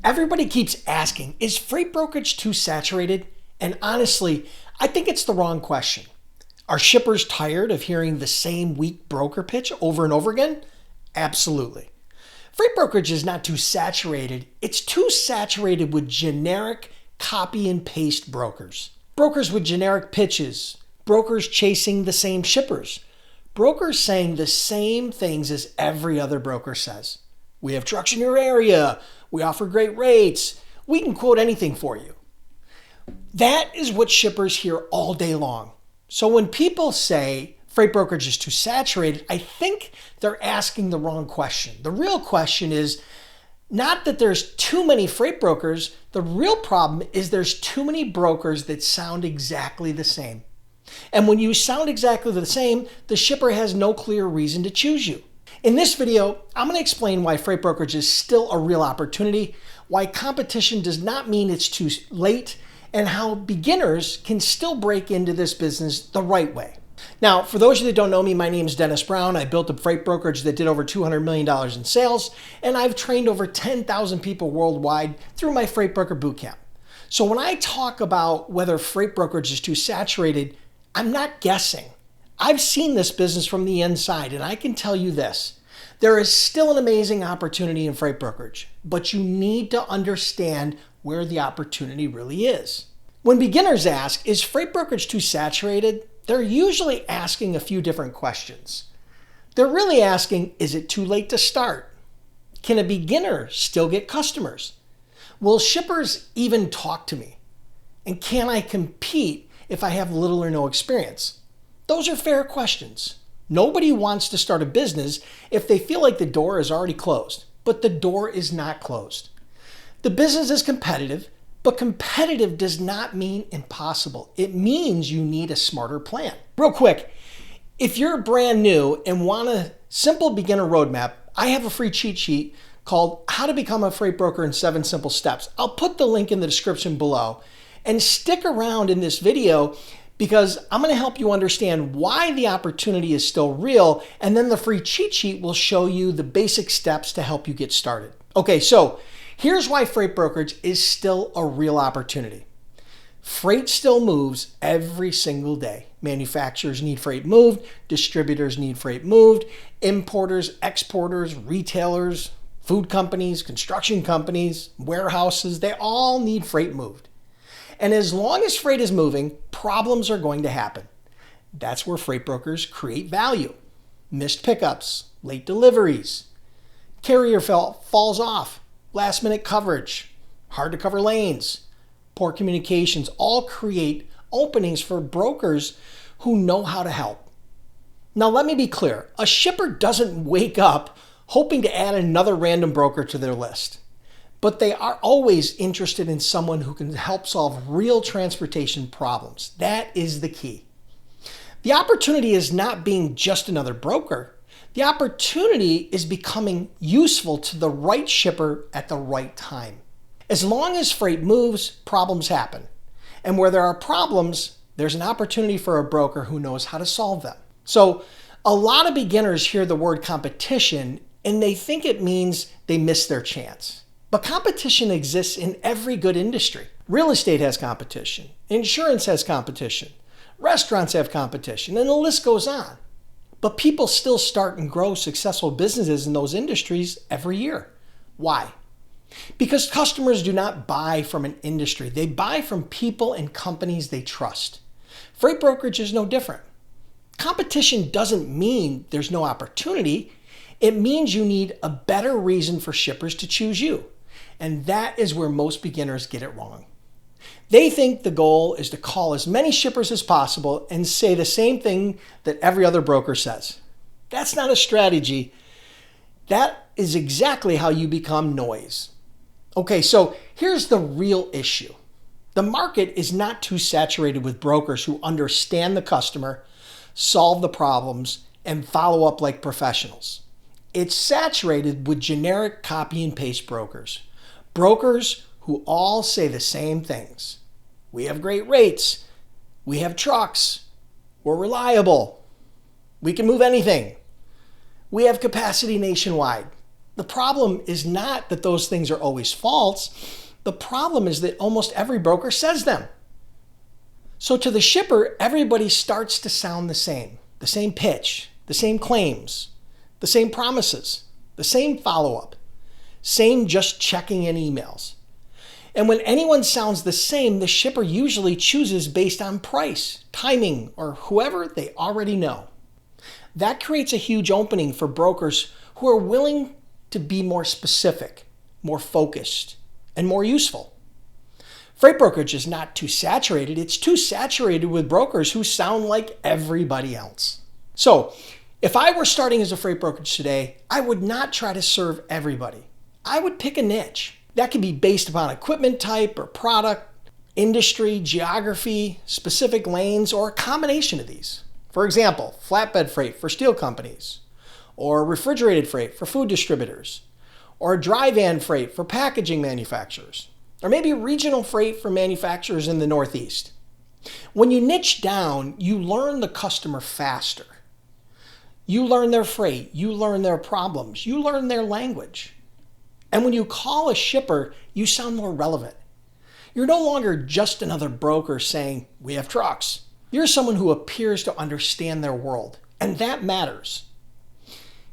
Everybody keeps asking, is freight brokerage too saturated? And honestly, I think it's the wrong question. Are shippers tired of hearing the same weak broker pitch over and over again? Absolutely. Freight brokerage is not too saturated. It's too saturated with generic copy and paste brokers. Brokers with generic pitches. Brokers chasing the same shippers. Brokers saying the same things as every other broker says. We have trucks in your area. We offer great rates. We can quote anything for you. That is what shippers hear all day long. So when people say freight brokerage is too saturated, I think they're asking the wrong question. The real question is not that there's too many freight brokers. The real problem is there's too many brokers that sound exactly the same. And when you sound exactly the same, the shipper has no clear reason to choose you. In this video, I'm going to explain why freight brokerage is still a real opportunity, why competition does not mean it's too late, and how beginners can still break into this business the right way. Now, for those of you that don't know me, my name is Dennis Brown. I built a freight brokerage that did over $200 million in sales, and I've trained over 10,000 people worldwide through my Freight Broker Bootcamp. So when I talk about whether freight brokerage is too saturated, I'm not guessing. I've seen this business from the inside, and I can tell you this. There is still an amazing opportunity in freight brokerage, but you need to understand where the opportunity really is. When beginners ask, is freight brokerage too saturated? They're usually asking a few different questions. They're really asking, is it too late to start? Can a beginner still get customers? Will shippers even talk to me? And can I compete if I have little or no experience? Those are fair questions. Nobody wants to start a business if they feel like the door is already closed, but the door is not closed. The business is competitive, but competitive does not mean impossible. It means you need a smarter plan. Real quick, if you're brand new and want a simple beginner roadmap, I have a free cheat sheet called How to Become a Freight Broker in 7 Simple Steps. I'll put the link in the description below. And stick around in this video because I'm going to help you understand why the opportunity is still real, and then the free cheat sheet will show you the basic steps to help you get started. Okay, so here's why freight brokerage is still a real opportunity. Freight still moves every single day. Manufacturers need freight moved, distributors need freight moved, importers, exporters, retailers, food companies, construction companies, warehouses, they all need freight moved. And as long as freight is moving, problems are going to happen. That's where freight brokers create value. Missed pickups, late deliveries, carrier falls off, last minute coverage, hard to cover lanes, poor communications, all create openings for brokers who know how to help. Now let me be clear, a shipper doesn't wake up hoping to add another random broker to their list. But they are always interested in someone who can help solve real transportation problems. That is the key. The opportunity is not being just another broker. The opportunity is becoming useful to the right shipper at the right time. As long as freight moves, problems happen. And where there are problems, there's an opportunity for a broker who knows how to solve them. So a lot of beginners hear the word competition and they think it means they miss their chance. But competition exists in every good industry. Real estate has competition. Insurance has competition. Restaurants have competition, and the list goes on. But people still start and grow successful businesses in those industries every year. Why? Because customers do not buy from an industry. They buy from people and companies they trust. Freight brokerage is no different. Competition doesn't mean there's no opportunity. It means you need a better reason for shippers to choose you. And that is where most beginners get it wrong. They think the goal is to call as many shippers as possible and say the same thing that every other broker says. That's not a strategy. That is exactly how you become noise. Okay, so here's the real issue. The market is not too saturated with brokers who understand the customer, solve the problems, and follow up like professionals. It's saturated with generic copy and paste brokers. Brokers who all say the same things. We have great rates. We have trucks. We're reliable. We can move anything. We have capacity nationwide. The problem is not that those things are always false. The problem is that almost every broker says them. So to the shipper, everybody starts to sound the same pitch, the same claims, the same promises, the same follow-up, same just checking in emails. And when anyone sounds the same, the shipper usually chooses based on price, timing, or whoever they already know. That creates a huge opening for brokers who are willing to be more specific, more focused, and more useful. Freight brokerage is not too saturated. It's too saturated with brokers who sound like everybody else. So if I were starting as a freight brokerage today, I would not try to serve everybody. I would pick a niche. That could be based upon equipment type or product, industry, geography, specific lanes, or a combination of these. For example, flatbed freight for steel companies, or refrigerated freight for food distributors, or dry van freight for packaging manufacturers, or maybe regional freight for manufacturers in the Northeast. When you niche down, you learn the customer faster. You learn their freight, you learn their problems, you learn their language. And when you call a shipper, you sound more relevant. You're no longer just another broker saying, "We have trucks." You're someone who appears to understand their world, and that matters.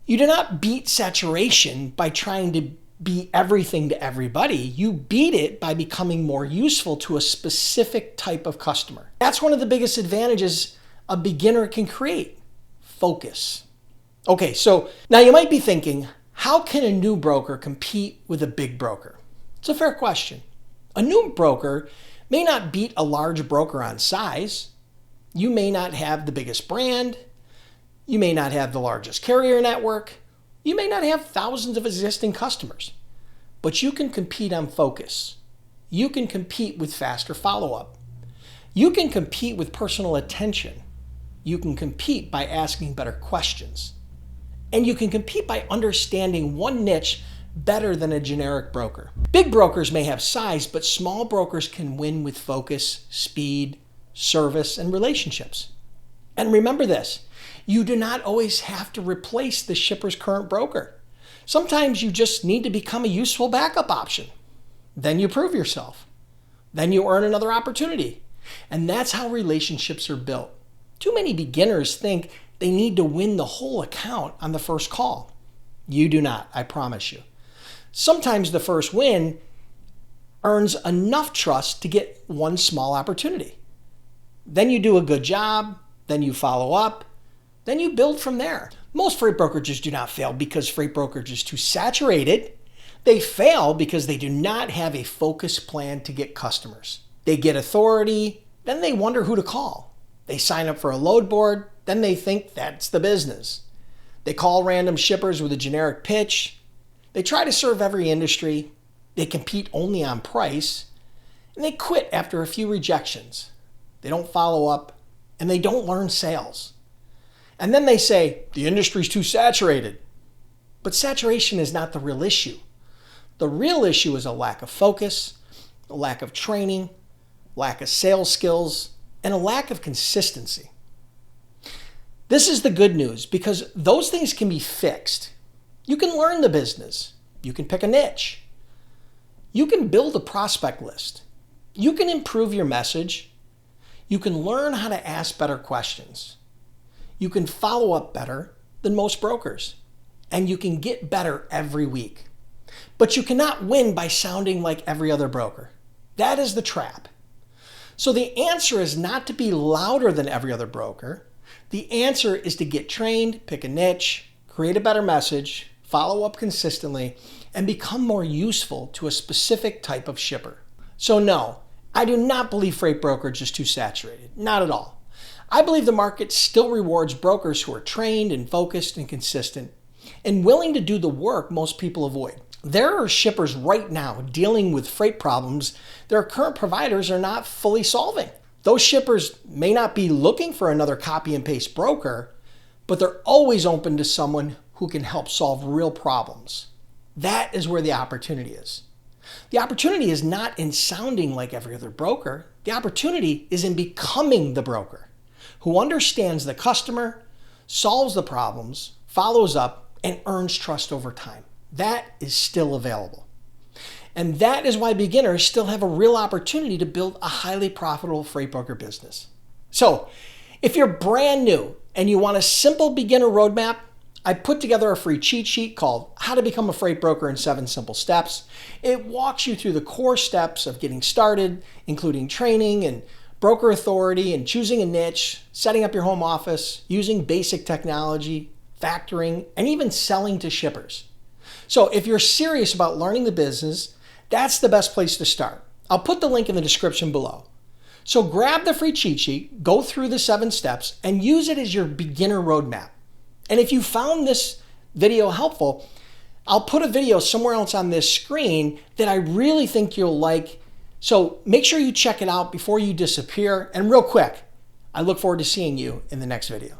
You do not beat saturation by trying to be everything to everybody. You beat it by becoming more useful to a specific type of customer. That's one of the biggest advantages a beginner can create: focus. Okay, so now you might be thinking, how can a new broker compete with a big broker? It's a fair question. A new broker may not beat a large broker on size. You may not have the biggest brand. You may not have the largest carrier network. You may not have thousands of existing customers, but you can compete on focus. You can compete with faster follow-up. You can compete with personal attention. You can compete by asking better questions. And you can compete by understanding one niche better than a generic broker. Big brokers may have size, but small brokers can win with focus, speed, service, and relationships. And remember this, you do not always have to replace the shipper's current broker. Sometimes you just need to become a useful backup option. Then you prove yourself. Then you earn another opportunity. And that's how relationships are built. Too many beginners think they need to win the whole account on the first call. You do not, I promise you. Sometimes the first win earns enough trust to get one small opportunity. Then you do a good job, then you follow up, then you build from there. Most freight brokerages do not fail because freight brokerage is too saturated. They fail because they do not have a focused plan to get customers. They get authority, then they wonder who to call. They sign up for a load board, then they think that's the business. They call random shippers with a generic pitch. They try to serve every industry. They compete only on price. And they quit after a few rejections. They don't follow up, and they don't learn sales. And then they say, the industry's too saturated. But saturation is not the real issue. The real issue is a lack of focus, a lack of training, lack of sales skills, and a lack of consistency. This is the good news because those things can be fixed. You can learn the business. You can pick a niche. You can build a prospect list. You can improve your message. You can learn how to ask better questions. You can follow up better than most brokers. And you can get better every week. But you cannot win by sounding like every other broker. That is the trap. So the answer is not to be louder than every other broker. The answer is to get trained, pick a niche, create a better message, follow up consistently, and become more useful to a specific type of shipper. So no, I do not believe freight brokerage is too saturated. Not at all. I believe the market still rewards brokers who are trained and focused and consistent and willing to do the work most people avoid. There are shippers right now dealing with freight problems their current providers are not fully solving. Those shippers may not be looking for another copy and paste broker, but they're always open to someone who can help solve real problems. That is where the opportunity is. The opportunity is not in sounding like every other broker. The opportunity is in becoming the broker who understands the customer, solves the problems, follows up, and earns trust over time. That is still available. And that is why beginners still have a real opportunity to build a highly profitable freight broker business. So, if you're brand new and you want a simple beginner roadmap, I put together a free cheat sheet called How to Become a Freight Broker in 7 Simple Steps. It walks you through the core steps of getting started, including training and broker authority and choosing a niche, setting up your home office, using basic technology, factoring, and even selling to shippers. So if you're serious about learning the business, that's the best place to start. I'll put the link in the description below. So grab the free cheat sheet, go through the 7 steps, and use it as your beginner roadmap. And if you found this video helpful, I'll put a video somewhere else on this screen that I really think you'll like. So make sure you check it out before you disappear. And real quick, I look forward to seeing you in the next video.